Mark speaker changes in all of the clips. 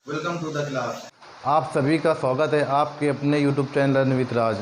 Speaker 1: Welcome to the class.
Speaker 2: आप सभी का स्वागत है आपके अपने YouTube चैनल लर्न विद राज।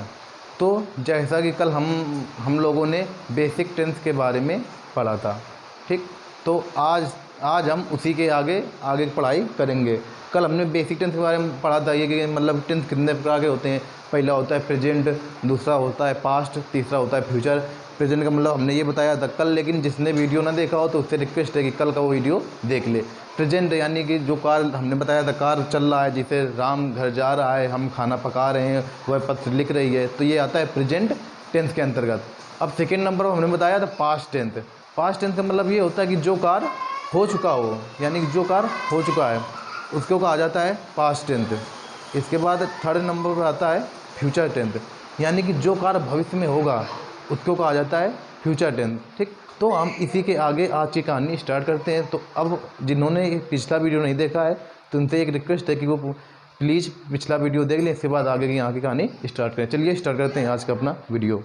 Speaker 2: तो जैसा कि कल हम लोगों ने बेसिक टेंस के बारे में पढ़ा था, ठीक। तो आज हम उसी के आगे की पढ़ाई करेंगे। कल हमने बेसिक टेंस के बारे में पढ़ा था, ये कि मतलब टेंस कितने प्रकार के होते हैं। पहला होता है प्रेजेंट, दूसरा होता है पास्ट, तीसरा होता है फ्यूचर। प्रेजेंट का मतलब हमने ये बताया था कल, लेकिन जिसने वीडियो ना देखा हो तो उससे रिक्वेस्ट है कि कल का वो वीडियो देख ले। प्रेजेंट यानी कि जो कार हमने बताया था, कार चल रहा है, जिसे राम घर जा रहा है, हम खाना पका रहे हैं, वह पत्र लिख रही है, तो ये आता है प्रेजेंट टेंस के अंतर्गत। अब सेकेंड नंबर पर हमने बताया था पास्ट टेंस। पास्ट टेंस का मतलब ये होता है कि जो कार हो चुका हो, यानी कि जो कार हो चुका है उसको कहा जाता है पास्ट टेंस। इसके बाद थर्ड नंबर पर आता है फ्यूचर टेंस, यानी कि जो कार्य भविष्य में होगा उसको कहा जाता है फ्यूचर टेंस, ठीक। तो हम इसी के आगे आज की कहानी स्टार्ट करते हैं। तो अब जिन्होंने पिछला वीडियो नहीं देखा है तो उनसे एक रिक्वेस्ट है कि वो प्लीज़ पिछला वीडियो देख लें, इसके बाद आगे की यहाँ की कहानी स्टार्ट करें। चलिए स्टार्ट करते हैं आज का अपना वीडियो।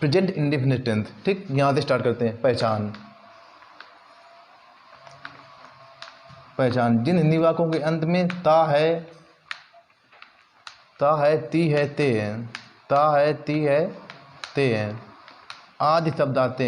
Speaker 2: प्रेजेंट इंडेफिनिट टेंस, ठीक। यहाँ से स्टार्ट करते हैं। पहचान। पहचान जिन हिंदी वाक्यों के अंत में ता है, ती है, ते है, ता है, ती है, ते हैं, आदि शब्द आते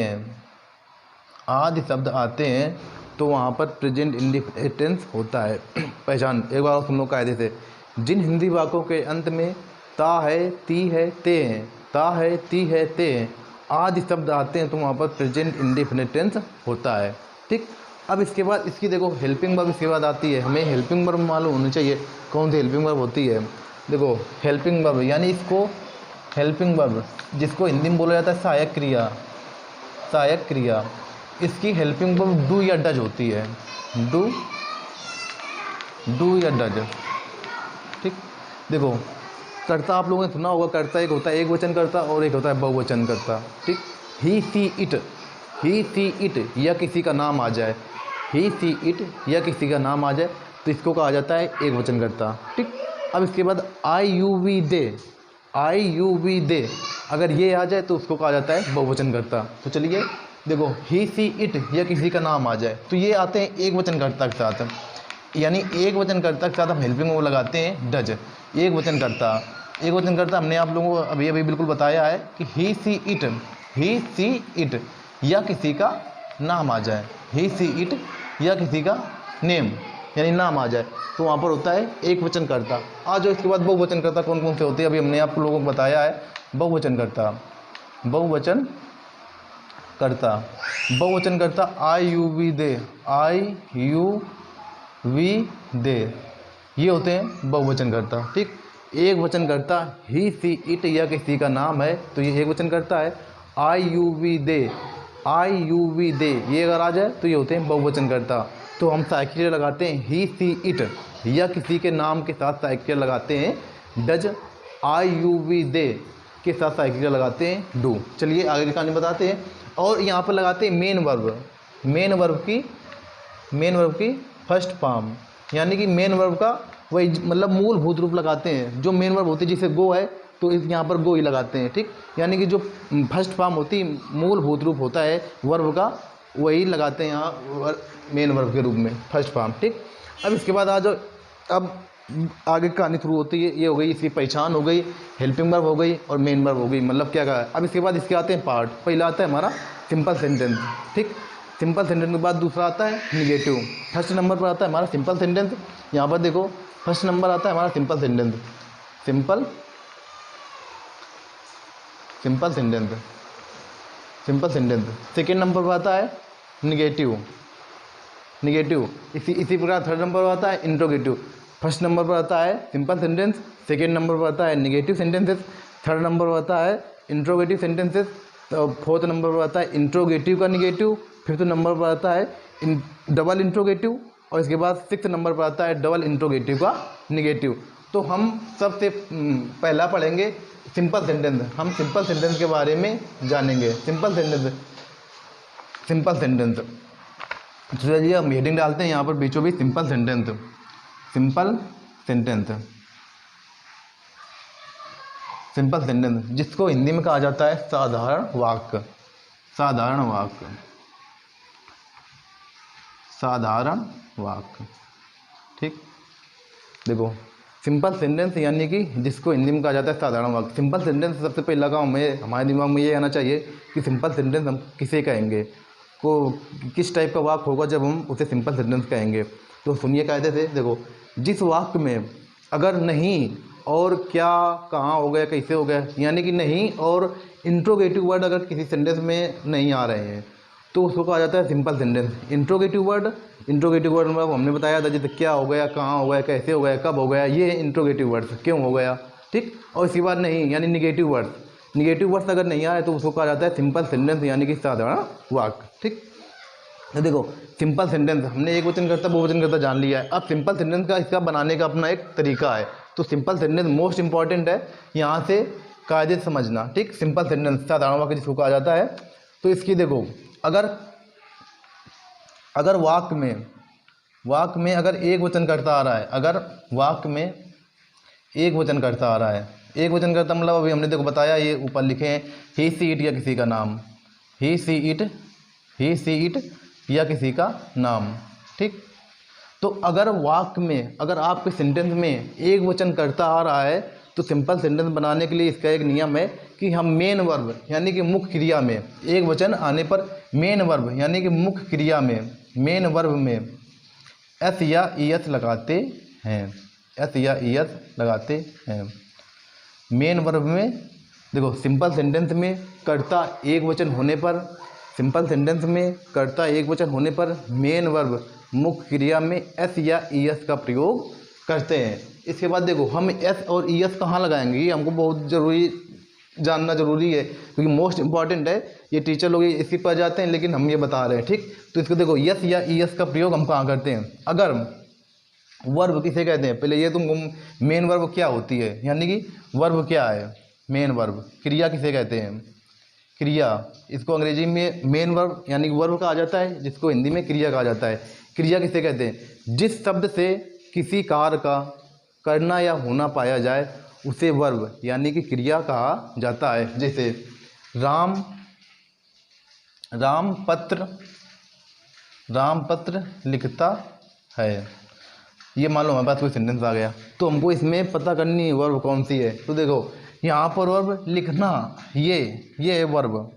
Speaker 2: हैं, तो वहाँ पर प्रेजेंट इंडेफिनिट टेंस होता है। पहचान एक बार तुम लोग कायदे से, जिन हिंदी वाक्यों के अंत में ता है, ती है, ते हैं, ता है, ती है, ते हैं, आदि शब्द आते हैं, तो वहाँ पर प्रेजेंट इंडेफिनिट टेंस होता है, ठीक। अब इसके बाद इसकी देखो हेल्पिंग वर्ब इसके बाद आती है। हमें हेल्पिंग वर्ब मालूम होनी चाहिए कौन सी हेल्पिंग वर्ब होती है। देखो हेल्पिंग वर्ब यानी इसको हेल्पिंग वर्ब जिसको हिंदी में बोला जाता है सहायक क्रिया, सहायक क्रिया। इसकी हेल्पिंग वर्ब डू या डज होती है, डू या डज, ठीक। देखो कर्ता आप लोगों ने सुना होगा, कर्ता एक होता है एक वचन कर्ता और एक होता है बहुवचन कर्ता, ठीक। ही सी इट या किसी का नाम आ जाए, ही सी इट या किसी का नाम आ जाए तो इसको कहा जाता है एक वचन कर्ता, ठीक। अब इसके बाद आई यू वी दे अगर ये आ जाए तो उसको कहा जाता है बहुवचन कर्ता। तो चलिए देखो ही सी इट या किसी का नाम आ जाए तो ये आते हैं एक वचन कर्ता के साथ, यानी एक वचन कर्ता के साथ हम हेल्पिंग वो लगाते हैं डज। एक वचन कर्ता हमने आप लोगों को अभी बिल्कुल बताया है कि ही सी इट या किसी का नाम आ जाए, ही सी इट या किसी का नेम यानी नाम आ जाए तो वहाँ पर होता है एक वचन कर्ता। आज इसके बाद बहुवचन कर्ता कौन कौन से होते हैं अभी हमने आप लोगों को बताया है। बहुवचन कर्ता आई यू वी दे ये होते हैं बहुवचन कर्ता, ठीक। एक वचन कर्ता ही सी इट या किसी का नाम है तो ये एक वचन कर्ता है। आई यू वी दे ये अगर आ जाए तो ये होते हैं बहुवचन कर्ता। तो हम सहायक क्रिया लगाते हैं ही सी इट या किसी के नाम के साथ सहायक क्रिया लगाते हैं डज, आई यू वी दे के साथ सहायक क्रिया लगाते हैं डू। चलिए आगे की कहानी बताते हैं। और यहाँ पर लगाते हैं मेन वर्ब की फर्स्ट फॉर्म, यानी कि मेन वर्ब का वही मतलब मूलभूत रूप लगाते हैं। जो मेन वर्ब होती है जैसे गो है तो यहाँ पर गो ही लगाते हैं, ठीक। यानी कि जो फर्स्ट फॉर्म होती मूलभूत रूप होता है वर्ब का वही लगाते हैं यहाँ मेन वर्ब के रूप में फर्स्ट फॉर्म, ठीक। अब इसके बाद आज अब आगे कहानी शुरू होती है। ये हो गई इसकी पहचान हो गई, हेल्पिंग वर्ब हो गई और मेन वर्ब हो गई, मतलब क्या कहा। अब इसके बाद इसके आते हैं पार्ट। पहला आता है हमारा सिंपल सेंटेंस, ठीक। सिंपल सेंटेंस के बाद दूसरा आता है निगेटिव। फर्स्ट नंबर पर आता है हमारा सिंपल सेंटेंस। यहाँ पर देखो फर्स्ट नंबर आता है हमारा simple sentence, simple sentence. Second number पर आता है निगेटिव। इसी प्रकार थर्ड नंबर पर आता है इंट्रोगेटिव। फर्स्ट नंबर पर आता है सिंपल सेंटेंस, सेकेंड नंबर पर आता है निगेटिव सेंटेंसेस, थर्ड नंबर पर आता है इंट्रोगेटिव सेंटेंसेस, फोर्थ नंबर पर आता है इंट्रोगेटिव का निगेटिव, फिफ्थ नंबर पर आता है डबल इंट्रोगेटिव और इसके बाद सिक्स्थ नंबर पर आता है डबल इंट्रोगेटिव का निगेटिव। तो हम सबसे पहला पढ़ेंगे सिंपल सेंटेंस। हम सिंपल सेंटेंस के बारे में जानेंगे। सिंपल सेंटेंस तो चलिए हम हेडिंग डालते हैं यहाँ पर बीचों बीच सिंपल सेंटेंस जिसको हिंदी में कहा जाता है साधारण वाक्य, ठीक, देखो सिंपल सेंटेंस यानी कि जिसको हिंदी में कहा जाता है साधारण वाक्य। सिंपल सेंटेंस सबसे पहला काम हमें हमारे दिमाग में ये आना चाहिए कि सिंपल सेंटेंस हम किसे कहेंगे, को किस टाइप का वाक्य होगा जब हम उसे सिंपल सेंटेंस कहेंगे। तो सुनिए कायदे से, देखो जिस वाक्य में अगर नहीं और क्या, कहाँ हो गया, कैसे हो गया, यानी कि नहीं और इंट्रोगेटिव वर्ड अगर किसी सेंटेंस में नहीं आ रहे हैं तो उसको कहा जाता है सिंपल सेंटेंस। इंट्रोगेटिव वर्ड में हमने बताया था जैसे क्या हो गया, कहाँ हो गया, कैसे हो गया, कब हो गया, ये इंट्रोगेटिव वर्ड्स, क्यों हो गया, ठीक। और इसी बात नहीं यानी निगेटिव वर्ड्स अगर नहीं आए तो उसको कहा जाता है सिंपल सेंटेंस यानी कि साधारण वाक्य, ठीक। तो देखो सिंपल सेंटेंस हमने एक वचन करता बहुवचन करता जान लिया है। अब सिंपल सेंटेंस का इसका बनाने का अपना एक तरीका है। तो सिंपल सेंटेंस मोस्ट इंपॉर्टेंट है, यहाँ से कायदे समझना, ठीक। सिंपल सेंटेंस साधारण वाक्य जिसको कहा जाता है। तो इसकी देखो अगर वाक्य में अगर एक वचन करता आ रहा है, अगर वाक्य में एक वचन करता आ रहा है, एक वचन करता मतलब अभी हमने देखो बताया, ये ऊपर लिखे हैं ही सी इट या किसी का नाम, ही सी इट या किसी का नाम, ठीक। तो अगर वाक्य में अगर आपके सेंटेंस में एक वचन करता आ रहा है तो सिंपल सेंटेंस बनाने के लिए इसका एक नियम है कि हम मेन वर्ब यानी कि मुख्य क्रिया में एक वचन आने पर मेन वर्ब यानी कि मुख्य क्रिया में मेन वर्ब में एस या ई एस लगाते हैं, एस या ई एस लगाते हैं मेन वर्ब में। देखो सिंपल सेंटेंस में कर्ता एक वचन होने पर, सिंपल सेंटेंस में कर्ता एक वचन होने पर मेन वर्ब मुख्य क्रिया में एस या ई एस का प्रयोग करते हैं। इसके बाद देखो हम एस और ई एस कहाँ लगाएंगे, ये हमको बहुत ज़रूरी जानना ज़रूरी है क्योंकि मोस्ट इंपॉर्टेंट है। ये टीचर लोग इसी पर जाते हैं लेकिन हम ये बता रहे हैं, ठीक। तो इसको देखो यस या ई एस का प्रयोग हम कहाँ करते हैं। अगर वर्ब किसे कहते हैं, पहले ये तुमको मेन वर्ब क्या होती है, यानी कि वर्ब क्या है, मेन वर्ब। क्रिया किसे कहते हैं, क्रिया, इसको अंग्रेजी में मेन वर्ब यानी कि वर्ब कहा जाता है, जिसको हिंदी में क्रिया कहा जाता है। क्रिया किसे कहते हैं, जिस शब्द से किसी कार्य का करना या होना पाया जाए उसे वर्ब यानी कि क्रिया कहा जाता है। जैसे राम पत्र लिखता है, ये मान लो हमारे पास कोई सेंटेंस आ गया तो हमको इसमें पता करनी है वर्ब कौन सी है। तो देखो यहाँ पर वर्ब लिखना, ये है वर्ब।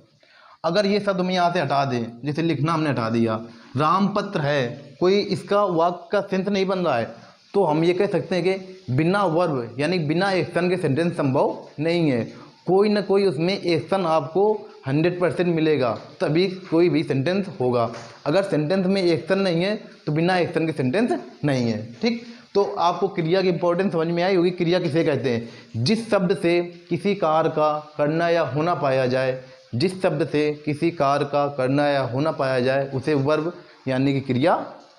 Speaker 2: अगर ये शब्द हम यहाँ से हटा दें, जैसे लिखना हमने हटा दिया, राम पत्र है, कोई इसका वाक्य का सेंस नहीं बन रहा है, तो हम ये कह सकते हैं कि बिना वर्ब यानी बिना एक्शन के सेंटेंस संभव नहीं है। कोई ना कोई उसमें एक्शन आपको 100% मिलेगा तभी कोई भी सेंटेंस होगा। अगर सेंटेंस में एक्शन नहीं है तो बिना एक्शन के सेंटेंस नहीं है, ठीक। तो आपको क्रिया की इंपॉर्टेंस समझ में आई होगी। क्रिया किसे कहते हैं, जिस शब्द से किसी कार्य का करना या होना पाया जाए, जिस शब्द से किसी कार्य का करना या होना पाया जाए उसे वर्ब यानी कि क्रिया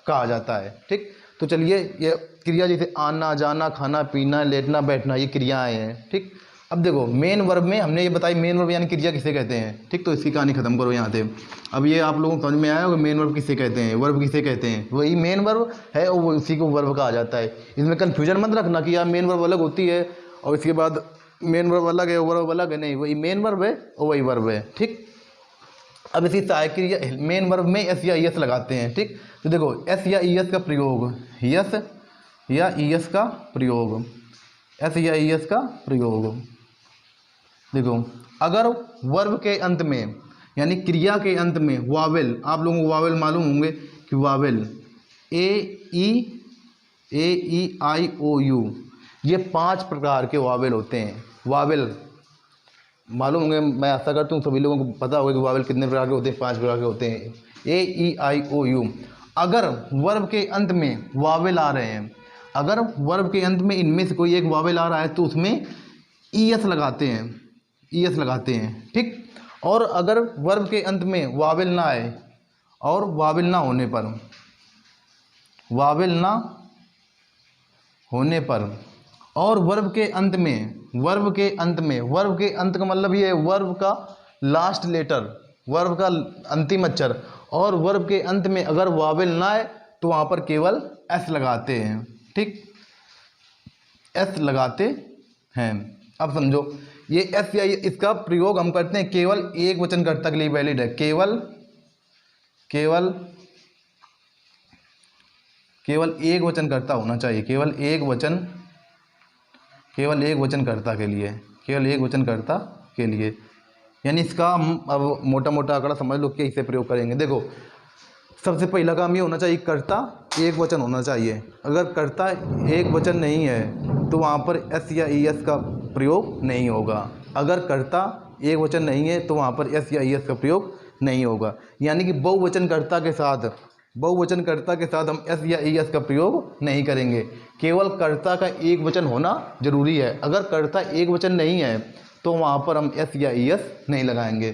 Speaker 2: कहा जाता है, ठीक। तो चलिए ये क्रिया जैसे आना जाना खाना पीना लेटना बैठना ये क्रियाएं हैं, ठीक। अब देखो मेन वर्ब में हमने ये बताई मेन वर्ब यानी क्रिया किसे कहते हैं, ठीक। तो इसकी कहानी खत्म करो यहाँ से। अब ये आप लोगों को समझ में आया होगा मेन वर्ब किसे कहते हैं, वर्ब किसे कहते हैं, वही मेन वर्ब है और वो उसी को वर्ब कहा जाता है। इसमें कन्फ्यूजन मत रखना कि यार मेन वर्ब अलग होती है और इसके बाद मेन वर्ब अलग है वर्ब अलग है, नहीं, वही मेन वर्ब है और वही वर्ब है, ठीक। अब इसी सहायक क्रिया मेन वर्ब में एस या ई एस लगाते हैं, ठीक। तो देखो एस या ई एस का प्रयोग, यस या ई एस का प्रयोग, एस या ई एस का प्रयोग। देखो अगर वर्ब के अंत में यानी क्रिया के अंत में वावेल, आप लोगों को वावेल मालूम होंगे कि Wavell A E I O you, ये 5 प्रकार के वावेल होते हैं। वावेल मालूम होंगे, मैं आशा करता हूँ सभी लोगों को पता होगा कि वावेल कितने प्रकार के होते हैं, 5 प्रकार के होते हैं, ए ई आई ओ यू। अगर वर्ब के अंत में वावेल आ रहे हैं, अगर वर्ब के अंत में इनमें से कोई एक वावेल आ रहा है तो उसमें ई एस लगाते हैं, ई एस लगाते हैं, ठीक। और अगर वर्ब के अंत में वावेल ना आए और वावेल ना होने पर, वावेल ना होने पर और वर्ब के अंत में, वर्ब के अंत का मतलब ये है वर्ब का लास्ट लेटर, वर्ब का अंतिम अक्षर, और वर्ब के अंत में अगर वावेल ना आए तो वहाँ पर केवल एस लगाते हैं, ठीक, एस लगाते हैं। अब समझो ये एस या इसका प्रयोग हम करते हैं केवल एक वचनकर्ता के लिए वैलिड है, केवल केवल एक वचनकर्ता होना चाहिए, केवल एक वचनकर्ता के लिए। यानी इसका हम अब मोटा मोटा आंकड़ा समझ लो कि इसे प्रयोग करेंगे। देखो सबसे पहला काम ये होना चाहिए, कर्ता एक वचन होना चाहिए। अगर कर्ता एक वचन नहीं है तो वहाँ पर एस या ई एस का प्रयोग नहीं होगा। अगर कर्ता एक वचन नहीं है तो वहाँ पर एस या ई एस का प्रयोग नहीं होगा। यानी कि बहुवचनकर्ता के साथ हम एस या ई एस का प्रयोग नहीं करेंगे। केवल कर्ता का एक वचन होना जरूरी है। अगर कर्ता एक वचन नहीं है तो वहाँ पर हम एस या ई एस नहीं लगाएंगे।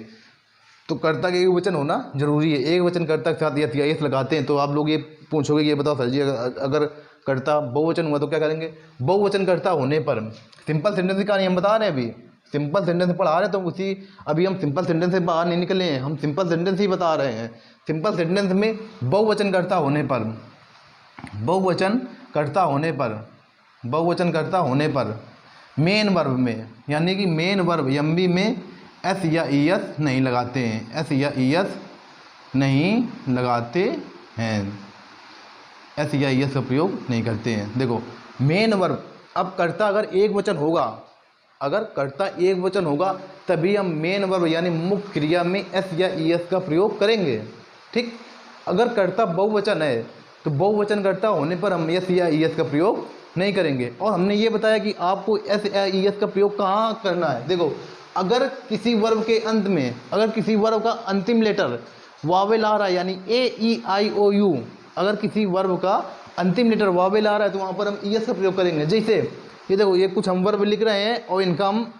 Speaker 2: तो कर्ता का एक वचन होना जरूरी है। एक वचनकर्ता के साथ एस या ई एस लगाते हैं तो आप लोग ये पूछोगे, ये बताओ सर जी अगर कर्ता बहुवचन हुआ तो क्या करेंगे? बहुवचनकर्ता होने पर सिंपल सेंटेंस का नियम बता रहे हैं, अभी सिंपल सेंटेंस पढ़ा रहे हैं, तो अभी हम सिंपल सेंटेंस से बाहर नहीं निकले हैं, हम सिंपल सेंटेंस ही बता रहे हैं। सिंपल सेंटेंस में बहुवचनकर्ता होने पर मेन वर्ब में, यानी कि मेन वर्ब एमवी में एस या ई एस नहीं लगाते हैं, एस या ई एस का प्रयोग नहीं करते हैं। देखो मेन वर्ब, अब कर्ता अगर एक वचन होगा तभी हम मेन वर्ब यानी मुख्य क्रिया में एस या ई एस का प्रयोग करेंगे। ठीक, अगर कर्ता बहुवचन है तो बहुवचनकर्ता होने पर हम एस या ई एस का प्रयोग नहीं करेंगे। और हमने ये बताया कि आपको एस या ई एस का प्रयोग कहाँ करना है। देखो अगर किसी वर्ब के अंत में, अगर किसी वर्ब का अंतिम लेटर वावेल आ रहा है, यानी ए ई आई ओ यू, अगर किसी वर्ब का अंतिम लेटर वावेल आ रहा है तो वहाँ पर हम ई एस का प्रयोग करेंगे। जैसे ये देखो, ये कुछ हम वर्ब लिख रहे हैं और इनका हम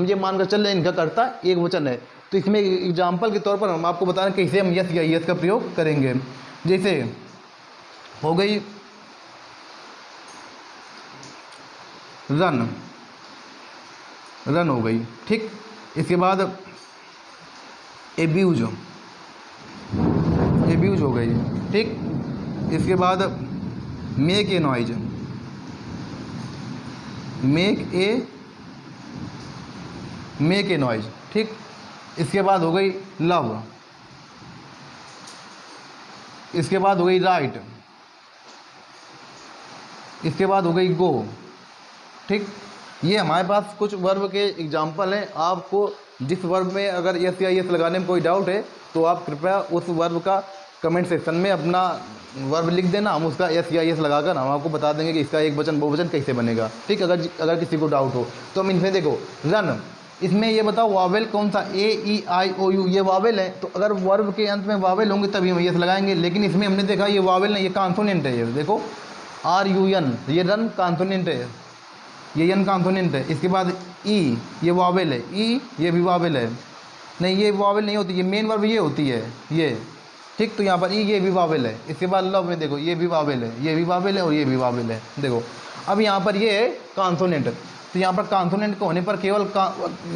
Speaker 2: ये मानकर चल रहे हैं इनका कर्ता एक वचन है, तो इसमें एग्जाम्पल के तौर पर हम आपको बता रहे हैं कैसे हम यस या ई एस का प्रयोग करेंगे। जैसे हो गई रन हो गई। ठीक, इसके बाद एब्यूज हो गई। ठीक, इसके बाद मेक ए नॉइज, ठीक, इसके बाद हो गई लव, इसके बाद हो गई राइट, इसके बाद हो गई गो। ठीक, ये हमारे पास कुछ वर्ब के एग्जाम्पल हैं। आपको जिस वर्ब में अगर एस या एस लगाने में कोई डाउट है तो आप कृपया उस वर्ब का कमेंट सेक्शन में अपना वर्ब लिख देना, हम उसका एस या एस लगाकर हम आपको बता देंगे कि इसका एक वचन बहुवचन कैसे बनेगा। ठीक, अगर किसी को डाउट हो तो हम इनमें देखो रन, इसमें ये बताओ वावेल कौन सा, ए ई आई ओ यू, ये वावेल है, तो अगर वर्ब के अंत में वावेल होंगे तभी हम एस लगाएंगे। लेकिन इसमें हमने देखा ये वावेल नहीं, ये कॉन्सोनेंट है। ये देखो आर यू एन, ये रन कॉन्सोनेंट है, ये एन कॉन्सोनेंट है। इसके बाद ई, ये वावेल है, ई ये भी वावेल है, नहीं ये वावेल नहीं होती, ये मेन वर्ब ये होती है ये। ठीक, तो यहाँ पर ई ये भी वावेल है। इसके बाद लव में देखो ये भी वावेल है, ये भी वावेल है और ये भी वावेल है। देखो अब यहाँ पर ये है कॉन्सोनेंट, तो यहाँ पर कॉन्सोनेंट को होने पर केवल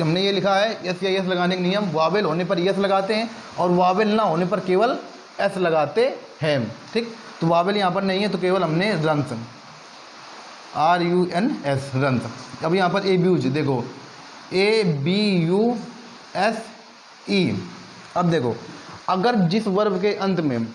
Speaker 2: हमने ये लिखा है एस या एस लगाने का नियम, वावेल होने पर एस लगाते हैं और वावेल ना होने पर केवल एस लगाते हैं। ठीक, तो वावेल यहाँ पर नहीं है तो केवल हमने runs, R U N S, runs. अब यहाँ पर एब्यूज देखो A B U S E. अब देखो अगर जिस वर्ब के अंत में,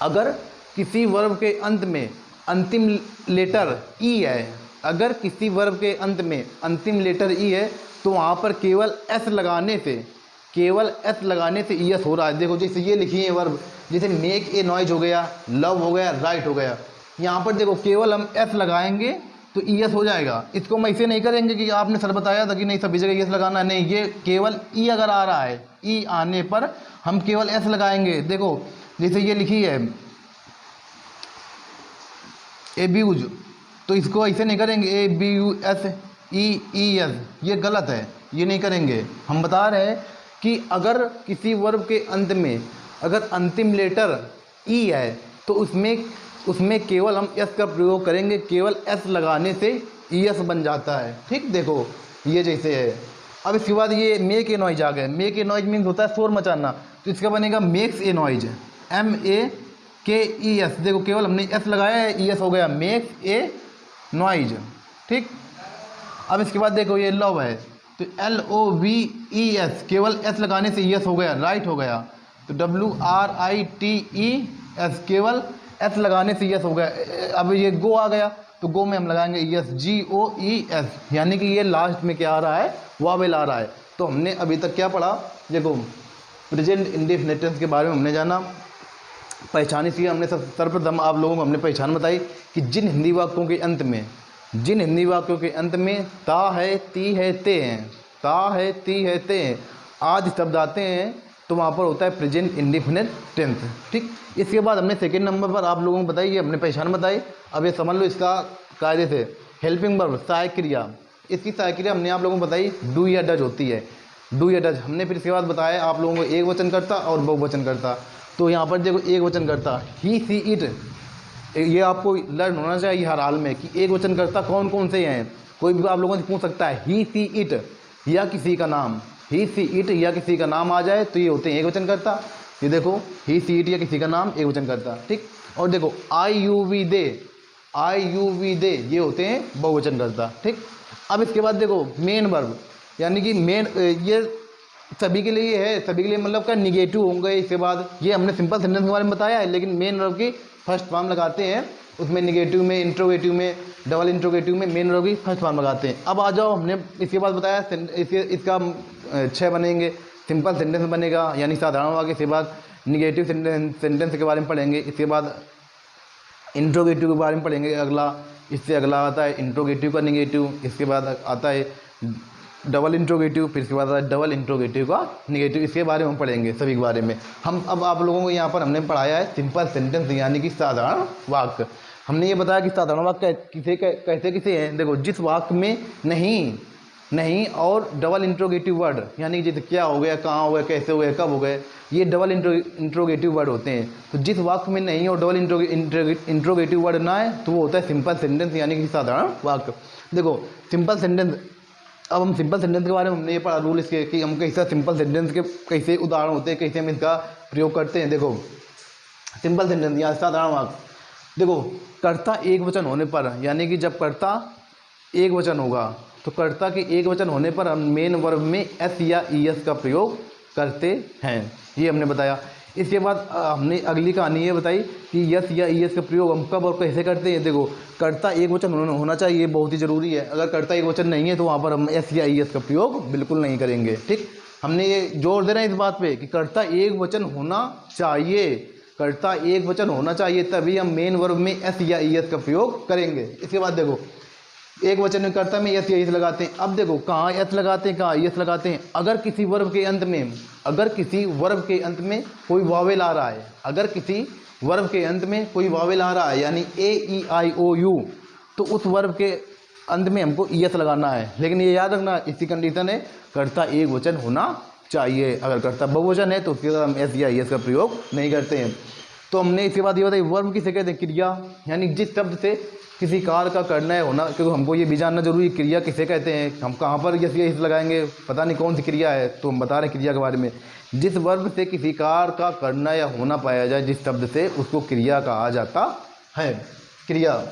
Speaker 2: अगर किसी वर्ब के अंत में अंतिम लेटर ई है, अगर किसी वर्ब के अंत में अंतिम लेटर ई है तो वहाँ पर केवल एस लगाने से ई एस हो रहा है। देखो जैसे ये लिखी है वर्ब, जैसे मेक ए नॉइज हो गया, लव हो गया, राइट हो गया, यहाँ पर देखो केवल हम एस लगाएंगे तो ई एस हो जाएगा। इसको हम ऐसे नहीं करेंगे कि आपने सर बताया था कि नहीं सभी जगह एस लगाना, नहीं, ये केवल ई अगर आ रहा है, ई आने पर हम केवल एस लगाएंगे। देखो जैसे ये लिखी है एब्यूज, तो इसको ऐसे नहीं करेंगे A B U S E E S, ये गलत है, ये नहीं करेंगे। हम बता रहे हैं कि अगर किसी वर्ब के अंत में अगर अंतिम लेटर ई है तो उसमें केवल हम एस का प्रयोग करेंगे, केवल एस लगाने से ई एस बन जाता है। ठीक, देखो ये जैसे है। अब इसके बाद ये मेक ए नॉइज आ गए, मेक ए नॉइज मीन्स होता है शोर मचाना, तो इसका बनेगा makes a noise, M A K E S. देखो केवल हमने एस लगाया है, ई एस हो गया, मेक्स ए नॉइज। ठीक, अब इसके बाद देखो ये लव है तो L O V E S, केवल एस लगाने से ई एस हो गया, राइट हो गया, तो W R I T E S, केवल एस लगाने से यस हो गया। अब ये गो आ गया तो गो में हम लगाएंगे यस, GOES, यानी कि ये लास्ट में क्या आ रहा है, वावेल आ रहा है। तो हमने अभी तक क्या पढ़ा, देखो प्रेजेंट इंडेफिनिट टेंस के बारे में हमने जाना, पहचानी थी हमने। सर्वप्रथम आप लोगों को हमने पहचान बताई कि जिन हिंदी वाक्यों के अंत में ता है, ती है, ते हैं, ता है, ती है, ते हैं, आज शब्द आते हैं तो वहाँ पर होता है प्रेजेंट इंडेफिनिट टेंस। ठीक, इसके बाद हमने सेकंड नंबर पर आप लोगों को बताई, ये हमने पहचान बताई। अब ये समझ लो इसका कायदे से, हेल्पिंग वर्ब सहायक क्रिया, इसकी सहायक क्रिया हमने आप लोगों को बताई डू या डज होती है, डू या डज। हमने फिर इसके बाद बताया आप लोगों को एक वचन करता और बहुवचन करता। तो यहाँ पर देखो एक वचन करता ही, सी, इट, ये आपको लर्न होना चाहिए हर हाल में कि एक वचन करता कौन कौन से हैं। कोई भी आप लोगों से पूछ सकता है ही, सी, इट या किसी का नाम, ही, सी, इट या किसी का नाम आ जाए तो ये होते हैं एक वचन करता। ये देखो ही, सी, इट या किसी का नाम एक वचन करता। ठीक, और देखो I, you, we, they, I, you, we, they ये होते हैं बहुवचन करता। ठीक, अब इसके बाद देखो मेन वर्ब, यानी कि मेन, ये सभी के लिए है, सभी के लिए मतलब क्या निगेटिव होंगे। इसके बाद ये हमने सिंपल सेंटेंस के बारे में बताया है, लेकिन मेन वर्ब की फर्स्ट फॉर्म लगाते हैं, उसमें निगेटिव में, इंट्रोगेटिव में, डबल इंट्रोगेटिव में मेन वर्ब की फर्स्ट फॉर्म लगाते हैं। अब आ जाओ, हमने इसके बाद बताया इसका 6 बनेंगे, सिंपल सेंटेंस बनेगा यानी साधारण वाक्य। इसके बाद निगेटिव सेंटेंस के बारे में पढ़ेंगे, इसके बाद इंट्रोगेटिव के बारे में पढ़ेंगे अगला, इससे अगला आता है इंट्रोगेटिव का निगेटिव, इसके बाद आता है डबल इंट्रोगेटिव, फिर इसके बाद आता है डबल इंट्रोगेटिव का निगेटिव। इसके बारे में हम पढ़ेंगे सभी के बारे में। हम अब आप लोगों को यहाँ पर हमने पढ़ाया है सिंपल सेंटेंस यानी कि साधारण वाक्य। हमने ये बताया कि साधारण वाक्य कैसे किसे हैं। देखो जिस वाक्य में नहीं और डबल इंट्रोगेटिव वर्ड, यानी जैसे क्या हो गया, कहाँ हो गया, कैसे हो गया, कब हो गए, ये डबल इंट्रोगेटिव वर्ड होते हैं। तो जिस वाक्य में नहीं और डबल इंट्रोगेटिव वर्ड ना है तो वो होता है सिंपल सेंटेंस यानी कि साधारण वाक्य। देखो सिंपल सेंटेंस, अब हम सिंपल सेंटेंस के बारे में हमने ये पढ़ा रूल इसके कि हम कैसा सिंपल सेंटेंस के कैसे उदाहरण होते हैं, कैसे हम इसका प्रयोग करते हैं। देखो सिंपल सेंटेंस या साधारण वाक्य, देखो कर्ता एक वचन होने पर, यानी कि जब कर्ता एक वचन होगा तो कर्ता के एक वचन होने पर हम मेन वर्ब में एस या ईएस का प्रयोग करते हैं, ये हमने बताया। इसके बाद हमने अगली कहानी ये बताई कि यस या ईएस का प्रयोग हम कब और कैसे करते हैं। देखो कर्ता एक वचन होना चाहिए, ये बहुत ही ज़रूरी है। अगर कर्ता एक वचन नहीं है तो वहाँ पर हम एस या ईएस का प्रयोग बिल्कुल नहीं करेंगे। ठीक, हमने ये जोर देना है इस बात पे कि कर्ता एक वचन होना चाहिए, कर्ता एक वचन होना चाहिए, तभी हम मेन वर्ब में एस या ईएस का प्रयोग करेंगे। इसके बाद देखो एक वचन में कर्ता में यस या ईएस लगाते हैं। अब देखो कहाँ यस लगाते हैं, कहाँ ईएस लगाते हैं। अगर किसी वर्ब के अंत में कोई वावेल आ रहा है, अगर किसी वर्ब के अंत में कोई वावेल आ रहा है यानी AEIOU, तो उस वर्ब के अंत में हमको ईएस लगाना है। लेकिन ये याद रखना, इसकी कंडीशन है कर्ता एक वचन होना चाहिए। अगर कर्ता बहुवचन है तो उसके साथ हम एस या ईएस का प्रयोग नहीं करते हैं। तो हमने इसके बाद ये बताया वर्ब किसे कहते हैं, क्रिया, यानी जिस शब्द से किसी कार्य का करना है होना, क्योंकि हमको ये भी जानना जरूरी है क्रिया किसे कहते हैं। हम कहाँ पर यस या ईएस लगाएंगे, पता नहीं कौन सी क्रिया है, तो हम बता रहे हैं क्रिया के बारे में। जिस वर्ब से किसी कार्य का करना या होना पाया जाए, जिस शब्द से, उसको क्रिया कहा जाता है, क्रिया।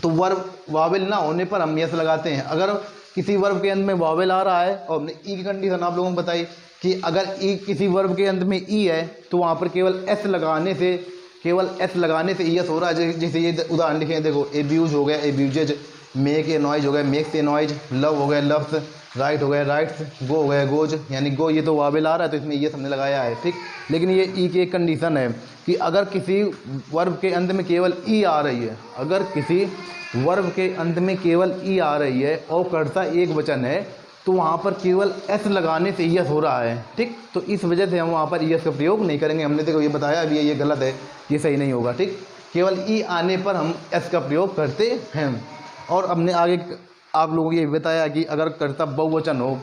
Speaker 2: तो वर्ब वावेल ना होने पर हम यस लगाते हैं। अगर किसी वर्ब के अंत में वावेल आ रहा है, और हमने ई की कंडीशन आप लोगों को बताई कि अगर ई किसी वर्ब के अंत में ई है तो वहाँ पर केवल एस लगाने से ईएस हो रहा है। जैसे ये उदाहरण लिखे, देखो एब्यूज हो गया, एब्यूजेज, मेक ए नॉइज हो गया, मेक्स ए नॉइज, लव हो गया, लव्स, राइट हो गया, राइट्स, गो हो गया, गोज, यानी गो ये तो वावेल आ रहा है तो इसमें ईएस हमने लगाया है। ठीक, लेकिन ये ई की एक कंडीशन है कि अगर किसी वर्ब के अंत में केवल ई आ रही है, अगर किसी वर्ब के अंत में केवल ई आ रही है और कर्ता एक वचन है, तो वहाँ पर केवल एस लगाने से ईएस हो रहा है। ठीक, तो इस वजह से हम वहाँ पर ईएस का प्रयोग नहीं करेंगे। हमने देखो ये बताया अभी, ये गलत है, ये सही नहीं होगा। ठीक, केवल ई आने पर हम एस का प्रयोग करते हैं। और हमने आगे आप लोगों को ये बताया कि अगर कर्ता बहुवचन हो,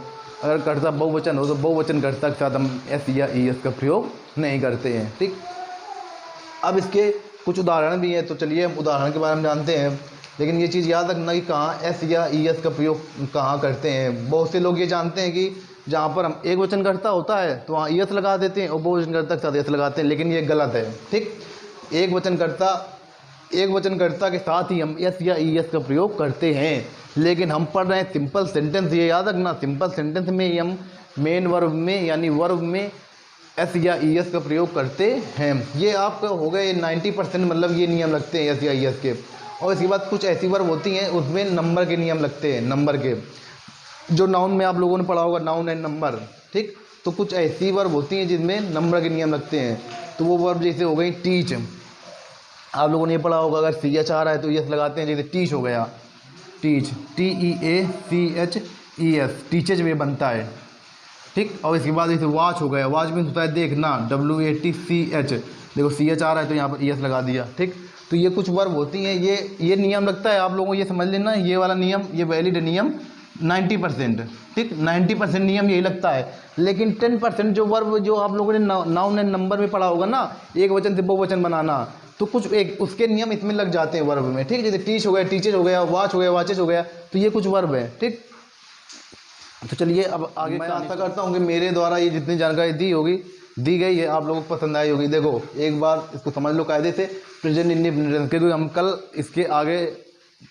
Speaker 2: तो बहुवचन कर्ता के साथ हम एस या ईएस का प्रयोग नहीं करते हैं। ठीक, अब इसके कुछ उदाहरण भी हैं, तो चलिए हम उदाहरण के बारे में जानते हैं। लेकिन ये चीज़ याद रखना कि कहाँ एस या ईएस का प्रयोग कहाँ करते हैं। बहुत से लोग ये जानते हैं कि जहाँ पर हम एक वचन कर्ता होता है तो वहाँ ईएस लगा देते हैं और बहुवचन कर्ता के साथ एस लगाते हैं, लेकिन ये गलत है। ठीक, एक वचन कर्ता के साथ ही हम एस या ईएस का प्रयोग करते हैं, लेकिन हम पढ़ रहे हैं सिंपल सेंटेंस। ये याद रखना, सिंपल सेंटेंस में ही हम मेन वर्ब में यानी वर्ब में एस या ई एस का प्रयोग करते हैं। ये आपका हो गए 90%, मतलब ये नियम लगते हैं एस या ई एस के। और इसके बाद कुछ ऐसी वर्ब होती हैं उसमें नंबर के नियम लगते हैं, नंबर के, जो नाउन में आप लोगों ने पढ़ा होगा, नाउन एंड नंबर, ठीक। तो कुछ ऐसी वर्ब होती हैं जिनमें नंबर के नियम लगते हैं। तो वो वर्ब जैसे हो गई टीच, आप लोगों ने ये पढ़ा होगा, अगर सी एच आ रहा है तो यस लगाते हैं, जैसे टीच हो गया, टीच, TEACHES, टीचेज में बनता है, ठीक। और इसके बाद जैसे वॉच हो गया, वॉच में होता है देखना, WATCH, देखो CH आ रहा है तो यहाँ पर ES लगा दिया, ठीक। तो ये कुछ वर्ब होती हैं, ये नियम लगता है, आप लोगों को ये समझ लेना, ये वाला नियम, ये वैलिड नियम 90%, ठीक। 90% नियम यही लगता है। लेकिन 10% जो वर्ब जो आप लोगों ने नाउन एंड नंबर में पढ़ा होगा ना, एक वचन से बहुवचन बनाना, तो कुछ एक उसके नियम इसमें लग जाते हैं वर्ब में, ठीक। जैसे टीच हो गया, टीचेज हो गया, वॉच हो गया, वॉचेज हो गया, तो ये कुछ वर्ब है, ठीक। तो चलिए अब आगे, मैं आशा करता हूँ कि मेरे द्वारा ये जितनी जानकारी दी गई है आप लोगों को पसंद आई होगी। देखो एक बार इसको समझ लो कायदे से, प्रेजेंट इंडेफिनिट, क्योंकि हम कल इसके आगे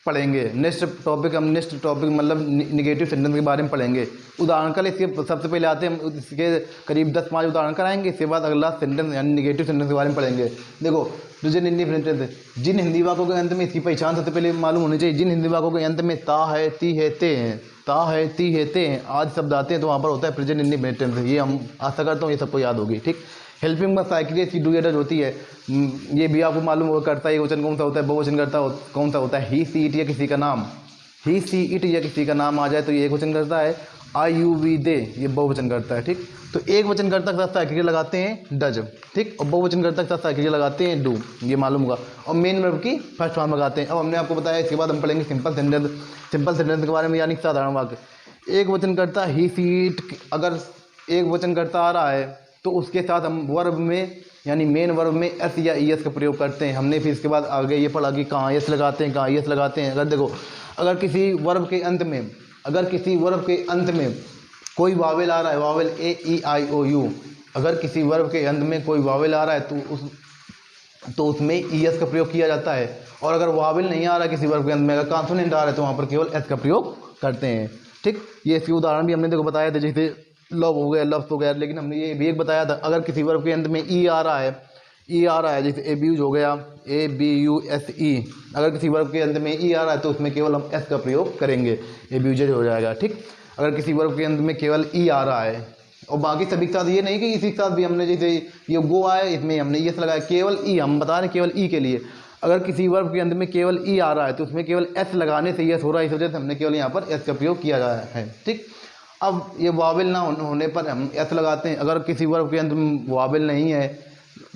Speaker 2: पढ़ेंगे, नेक्स्ट टॉपिक मतलब निगेटिव सेंटेंस के बारे में पढ़ेंगे। उदाहरण कल इसके सबसे पहले आते हैं, हम इसके करीब 10-5 उदाहरण कराएंगे, इसके बाद अगला सेंटेंस यानी निगेटिव सेंटेंस के बारे में पढ़ेंगे। देखो प्रेजेंट इंडेफिनिट, जिन हिंदी वाक्यों के अंत में, इसकी पहचान सबसे पहले मालूम होनी चाहिए, जिन हिंदी वाक्यों के अंत में ता है, ती है, ते हैं, ता है, ती है, ते हैं आदि शब्द आते हैं तो वहाँ पर होता है प्रेजेंट इंडेफिनिट। ये हम आशा करता हूँ ये सबको याद होगी, ठीक। हेल्पिंग बस साइकिल इसकी डू एडज होती है, ये भी आपको मालूम होगा, करता है वचन कौन सा होता है, बहुवचन करता कौन सा होता है, ही सी इट या किसी का नाम, ही सी इट या किसी का नाम आ जाए तो ये एक वचन करता है, आई यू वी दे ये बहुवचन करता है, ठीक। तो एक वचन करता के साथ साइकिल लगाते हैं डज, ठीक, और बहुवचन करता के साथ साइकिल लगाते हैं डू, ये मालूम होगा, और मेन वर्ब की फर्स्ट फॉर्म लगाते हैं। अब हमने आपको बताया, इसके बाद हम पढ़ेंगे सिंपल सेंटेंस के बारे में, यानी साधारण वाक्य। एक वचन करता ही सी इट, अगर एक वचन करता आ रहा है तो उसके साथ हम वर्ब में यानी मेन वर्ब में एस या ई एस का प्रयोग करते हैं। हमने फिर इसके बाद आगे ये पढ़ा कि कहाँ एस लगाते हैं, कहाँ ई एस लगाते हैं। अगर देखो, अगर किसी वर्ब के अंत में कोई वावेल आ रहा है, वावेल AEIOU, अगर किसी वर्ब के अंत में कोई वावेल आ रहा है तो उसमें ई एस का प्रयोग किया जाता है। और अगर वावेल नहीं आ रहा है किसी वर्ब के अंत में, अगर कॉन्सोनेंट आ रहा है तो वहाँ पर केवल एस का प्रयोग करते हैं, ठीक। ये इसके उदाहरण भी हमने देखो बताया था, जैसे लव हो गया, लव्स हो गया, लेकिन हमने ये भी एक बताया था, अगर किसी वर्ब के अंत में ई आ रहा है, जैसे एब्यूज हो गया, ABUSE, अगर किसी वर्ब के अंत में ई आ रहा है तो उसमें केवल हम एस का प्रयोग करेंगे, एब्यूजेज हो जाएगा, ठीक। अगर किसी वर्ब के अंत में केवल ई आ रहा है, और बाकी सभी के साथ ये नहीं कि इसी के साथ भी हमने, जैसे ये गो आया इसमें हमने एस लगाया, केवल ई, हम बता रहे हैं केवल ई के लिए। अगर किसी वर्ब के अंत में केवल ई आ रहा है तो उसमें केवल एस लगाने से यस हो रहा है, इस वजह से हमने केवल यहाँ पर एस का प्रयोग किया गया है, ठीक। अब ये वावेल ना होने पर हम एस लगाते हैं। अगर किसी वर्ब के अंत में वावेल नहीं है,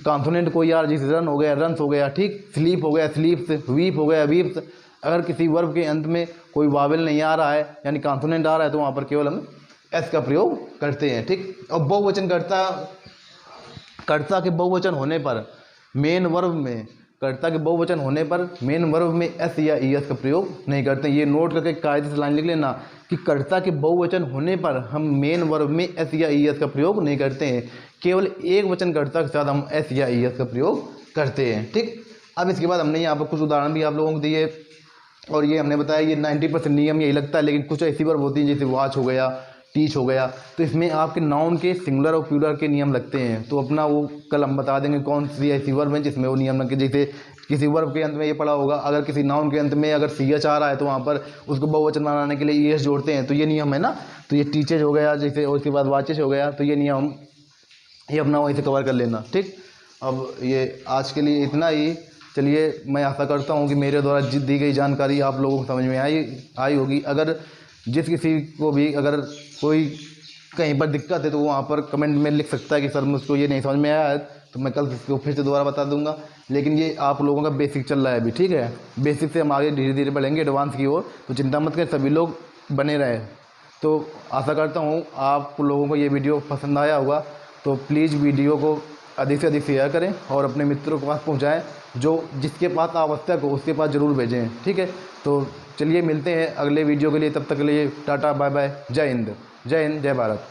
Speaker 2: कॉन्सोनेंट कोई यार, जैसे रन हो गया, रन्स हो गया, ठीक, स्लीप हो गया, स्लीप्स, वीप हो गया, वीप्स, अगर किसी वर्ब के अंत में कोई वावेल नहीं आ रहा है यानी कॉन्सोनेंट आ रहा है तो वहाँ पर केवल हम एस का प्रयोग करते हैं, ठीक। और बहुवचन कर्ता के बहुवचन होने पर मेन वर्ब में, कर्ता के बहुवचन होने पर मेन वर्ब में एस या ई एस का प्रयोग नहीं करते। ये नोट करके कायदे से लाइन लिख लेना कि कर्ता के बहुवचन होने पर हम मेन वर्ब में एस या ई एस का प्रयोग नहीं करते हैं, केवल एक वचन कर्ता के साथ हम एस या ई एस का प्रयोग करते हैं, ठीक। अब इसके बाद हमने यहाँ पर कुछ उदाहरण भी आप लोगों को दिए, और ये हमने बताया ये 90% नियम यही लगता है, लेकिन कुछ ऐसी वर्ब होती हैं जैसे वॉच हो गया, टीच हो गया, तो इसमें आपके नाउन के सिंगुलर और प्लूरल के नियम लगते हैं। तो अपना वो कल हम बता देंगे कौन सी ऐसी वर्ब है जिसमें वो नियम लगे। जैसे किसी वर्ब के अंत में ये पढ़ा होगा, अगर किसी नाउन के अंत में अगर CH आ रहा है तो वहाँ पर उसको बहुवचन बनाने के लिए ES जोड़ते हैं, तो ये नियम है ना। तो ये टीचेज हो गया जैसे, और उसके बाद वाचेज हो गया, तो ये नियम ये अपना वहीं से कवर कर लेना, ठीक। अब ये आज के लिए इतना ही। चलिए, मैं आशा करता हूँ कि मेरे द्वारा दी गई जानकारी आप लोगों को समझ में आई होगी। अगर जिस किसी को भी अगर कोई कहीं पर दिक्कत है तो वो वहाँ पर कमेंट में लिख सकता है कि सर मुझको ये नहीं समझ में आया है, तो मैं कल इसको फिर से दोबारा बता दूंगा। लेकिन ये आप लोगों का बेसिक चल रहा है अभी, ठीक है। बेसिक से हम आगे धीरे धीरे बढ़ेंगे एडवांस की ओर, तो चिंता मत करें, सभी लोग बने रहें। तो आशा करता हूँ आप लोगों को ये वीडियो पसंद आया होगा, तो प्लीज़ वीडियो को अधिक से अधिक शेयर करें और अपने मित्रों के पास पहुँचाएँ, जो जिसके पास आवश्यक हो उसके पास ज़रूर भेजें, ठीक है। तो चलिए मिलते हैं अगले वीडियो के लिए, तब तक के लिए टाटा बाय बाय, जय हिंद, जय भारत।